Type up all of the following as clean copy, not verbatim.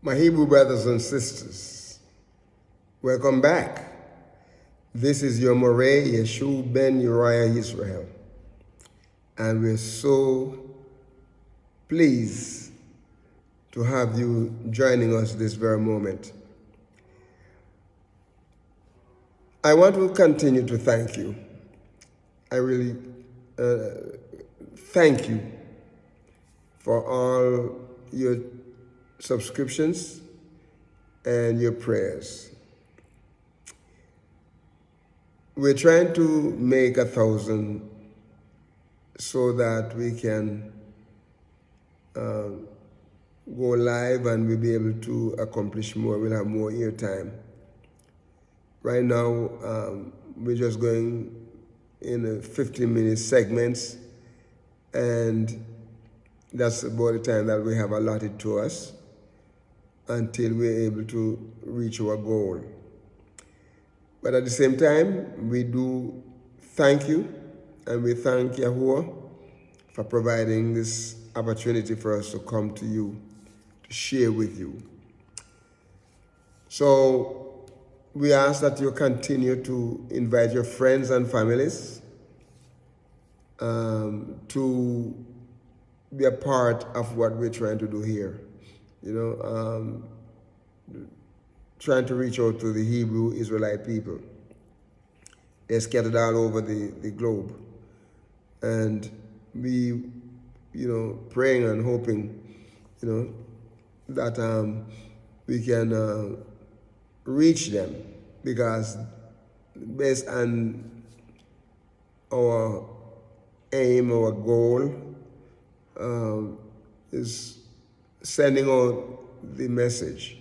My Hebrew brothers and sisters, welcome back. This is your Moreh Yeshua ben Uriah Israel, and we're so pleased to have you joining us this very moment. I want to continue to thank you. I really thank you for all your subscriptions and your prayers. We're trying to make 1,000 so that we can go live and we'll be able to accomplish more. We'll have more airtime. Right now, we're just going in a 15-minute segments, and that's about the time that we have allotted to us until we're able to reach our goal. But at the same time, we do thank you, and we thank Yahuwah for providing this opportunity for us to come to you, to share with you. So we ask that you continue to invite your friends and families to be a part of what we're trying to do here. Trying to reach out to the Hebrew Israelite people. They're scattered all over the globe. And we, praying and hoping, that we can reach them, because based on our aim, our goal, is sending out the message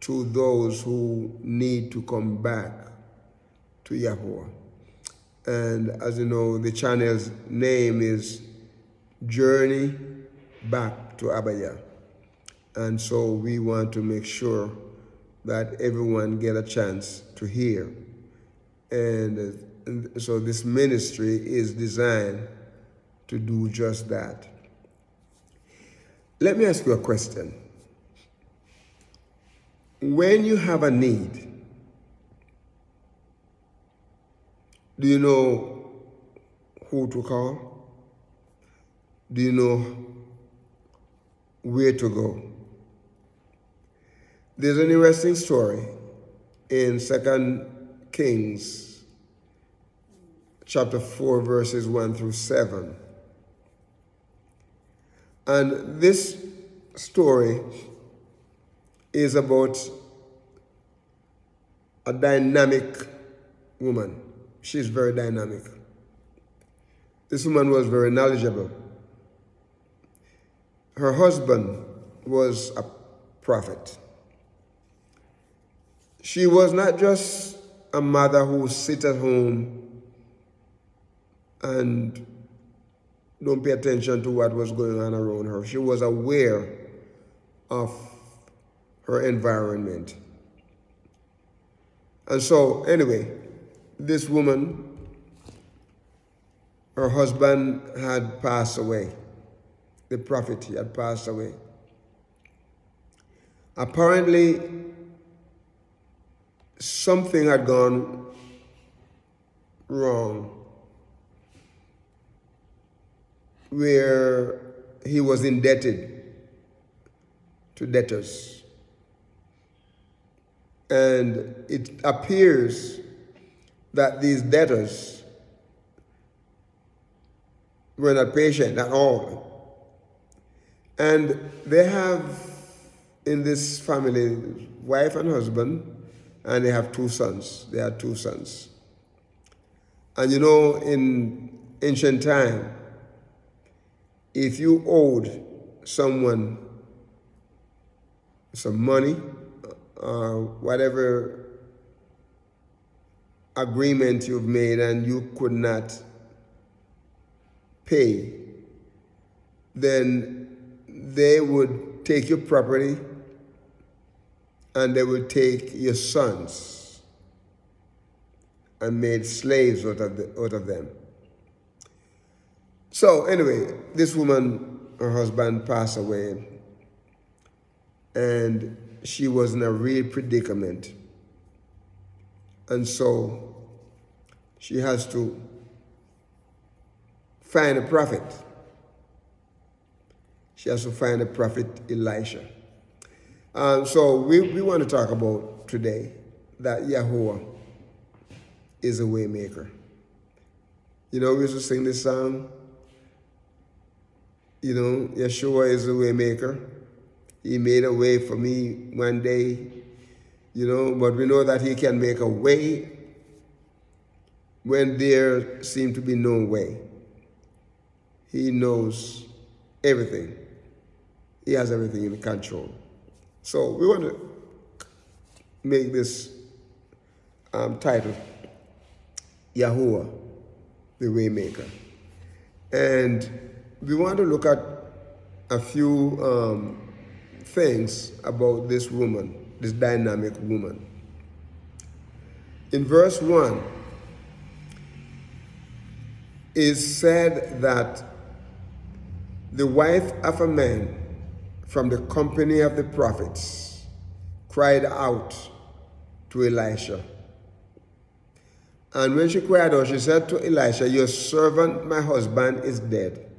to those who need to come back to Yahuwah. And as you know, the channel's name is Journey Back to Abaya. And so we want to make sure that everyone get a chance to hear. And so this ministry is designed to do just that. Let me ask you a question. When you have a need, do you know who to call? Do you know where to go? There's an interesting story in 2 Kings chapter 4, verses 1 through 7. And this story is about a dynamic woman. She's very dynamic. This woman was very knowledgeable. Her husband was a prophet. She was not just a mother who sits at home and don't pay attention to what was going on around her. She was aware of her environment. And so, anyway, this woman, her husband had passed away. The prophet had passed away. Apparently, something had gone wrong where he was indebted to debtors. And it appears that these debtors were not patient at all. And they have in this family wife and husband, and they have 2 sons. They had 2 sons. And in ancient time, if you owed someone some money, whatever agreement you've made and you could not pay, then they would take your property and they would take your sons and made slaves out of them. So anyway, this woman, her husband passed away. and she was in a real predicament. And so she has to find a prophet. She has to find the prophet Elisha. So we want to talk about today that YAHUAH is a Waymaker. We used to sing this song, Yeshua is a Waymaker. He made a way for me one day, but we know that he can make a way when there seems to be no way. He knows everything. He has everything in control. So we want to make this title, YAHUAH, the Waymaker. And we want to look at a few things about this woman, this dynamic woman. In verse 1, is said that the wife of a man from the company of the prophets cried out to Elisha. And when she cried out, she said to Elisha, your servant, my husband, is dead.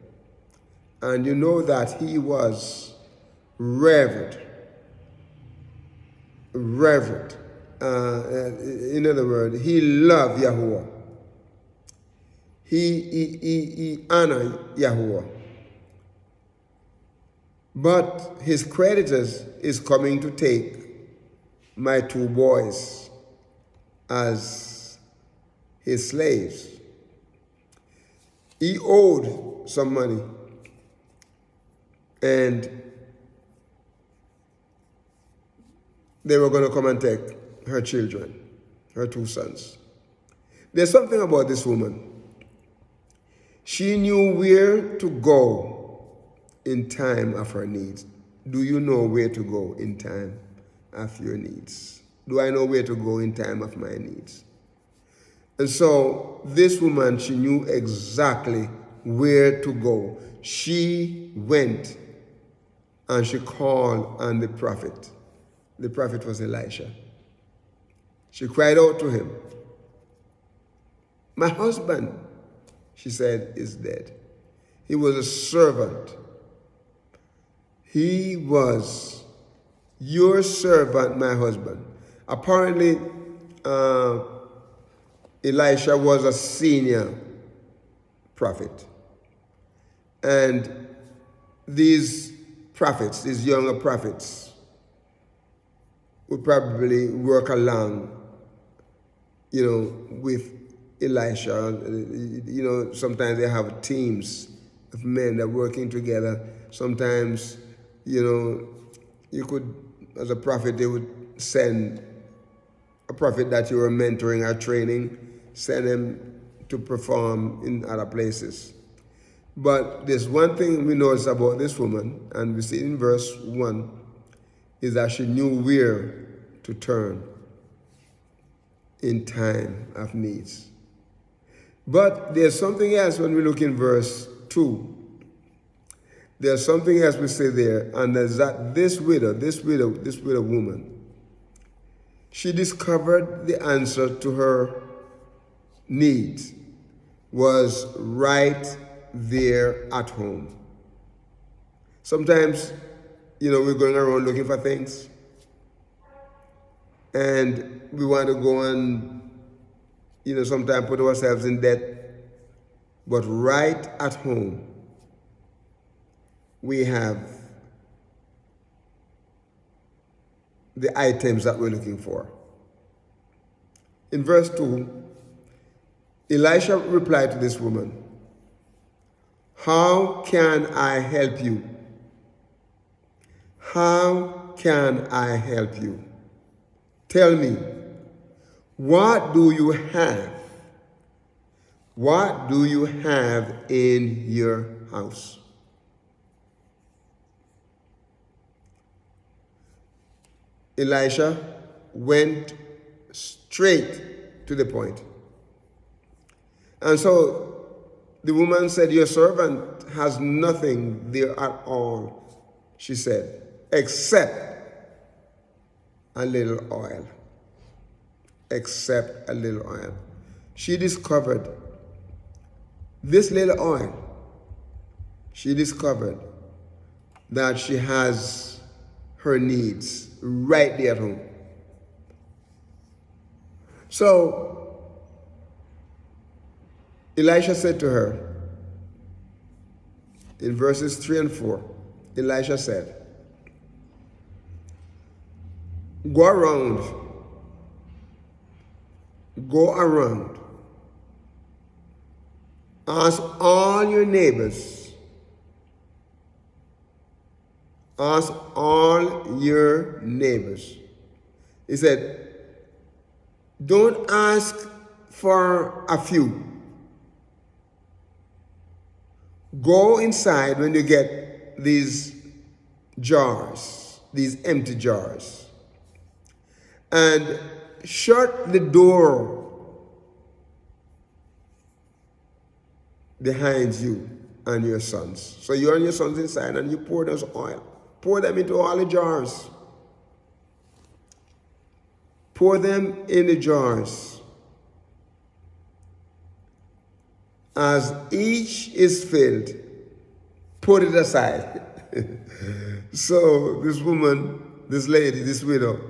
And you know that he was revered. In other words, he loved YAHUAH. He honored YAHUAH. But his creditors is coming to take my 2 boys as his slaves. He owed some money, and they were going to come and take her children, her 2 sons. There's something about this woman. She knew where to go in time of her needs. Do you know where to go in time of your needs? Do I know where to go in time of my needs? And so this woman, she knew exactly where to go. She went and she called on the prophet. The prophet was Elisha. She cried out to him. My husband, she said, is dead. He was a servant. He was your servant, my husband. Apparently, Elisha was a senior prophet. And these prophets, these younger prophets, would probably work along, with Elisha. Sometimes they have teams of men that are working together. Sometimes, you could, as a prophet, they would send a prophet that you were mentoring or training, send him to perform in other places. But there's one thing we notice about this woman, and we see in verse 1, is that she knew where to turn in time of needs. But there's something else when we look in verse 2. There's something else we say there, and there's that this widow woman, she discovered the answer to her needs was right there at home. Sometimes, we're going around looking for things, and we want to go and, sometimes put ourselves in debt. But right at home, we have the items that we're looking for. In verse 2, Elisha replied to this woman, how can I help you? How can I help you? Tell me, what do you have? What do you have in your house? Elisha went straight to the point. And so the woman said, your servant has nothing there at all, she said, except a little oil. Except a little oil. She discovered this little oil. She discovered that she has her needs right there at home. So Elisha said to her, in verses 3 and 4, Elisha said, Go around, ask all your neighbors, He said, don't ask for a few. Go inside when you get these jars, these empty jars, and shut the door behind you and your sons. So you and your sons inside, and you pour those oil. Pour them into all the jars. Pour them in the jars. As each is filled, put it aside. So this woman, this lady, this widow,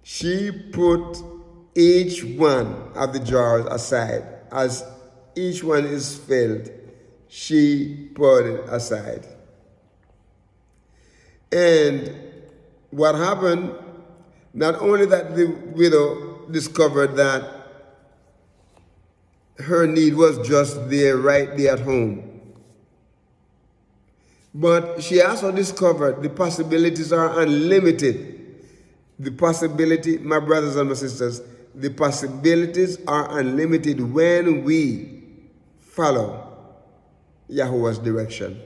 she put each one of the jars aside. As each one is filled, she put it aside. And what happened, not only that the widow discovered that her need was just there, right there at home, but she also discovered the possibilities are unlimited. The possibility, my brothers and my sisters, the possibilities are unlimited when we follow Yahuwah's direction.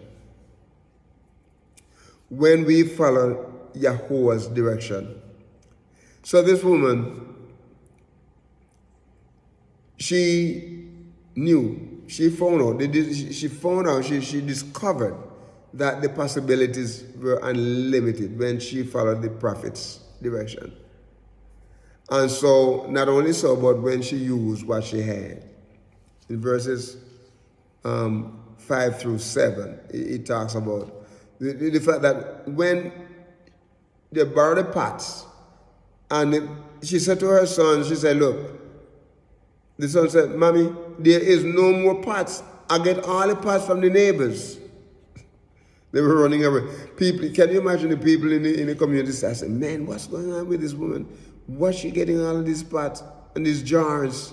When we follow Yahuwah's direction. So this woman, she knew, she discovered that the possibilities were unlimited when she followed the prophet's direction. And so, not only so, but when she used what she had. In verses 5 through 7, it talks about the fact that when they borrowed the pots, and she said to her son, she said, look, the son said, Mommy, there is no more pots. I get all the pots from the neighbors. They were running away. People, can you imagine the people in the community? I said, man, what's going on with this woman? What's she getting all of these pots and these jars?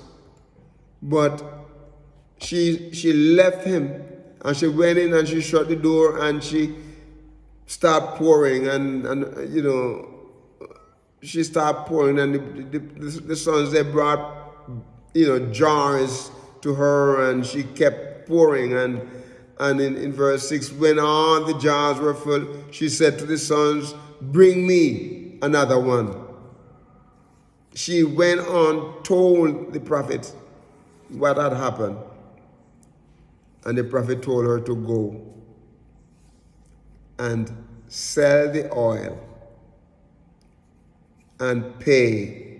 But she left him, and she went in and she shut the door, and she started pouring, and you know, she started pouring, and the sons, they brought, you know, jars to her, and she kept pouring, and in verse 6, when all the jars were full, she said to the sons, bring me another one. She went on, told the prophet what had happened, and the prophet told her to go and sell the oil and pay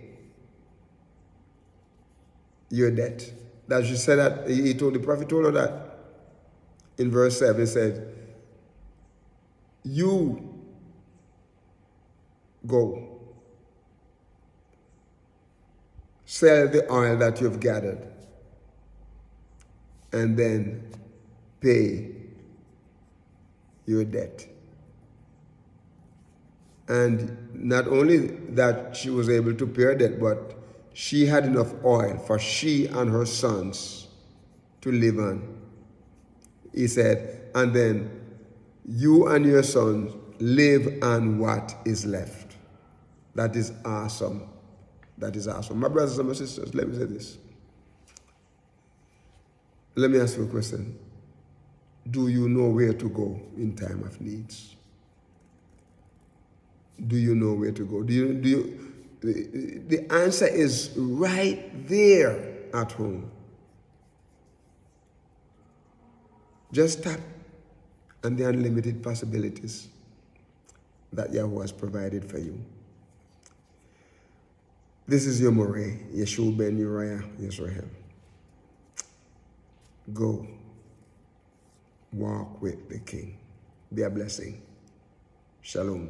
your debt. That she said that, the prophet told her that. In verse 7, he said, you go, sell the oil that you've gathered, and then pay your debt. And not only that she was able to pay her debt, but she had enough oil for she and her sons to live on. He said, and then you and your sons live on what is left. That is awesome. That is awesome. My brothers and my sisters, let me say this. Let me ask you a question. Do you know where to go in time of needs? Do you know where to go? The answer is right there at home. Just tap on the unlimited possibilities that Yahuwah has provided for you. This is your Moreh, Yeshua ben Uriah Yisrael. Go, walk with the King. Be a blessing. Shalom.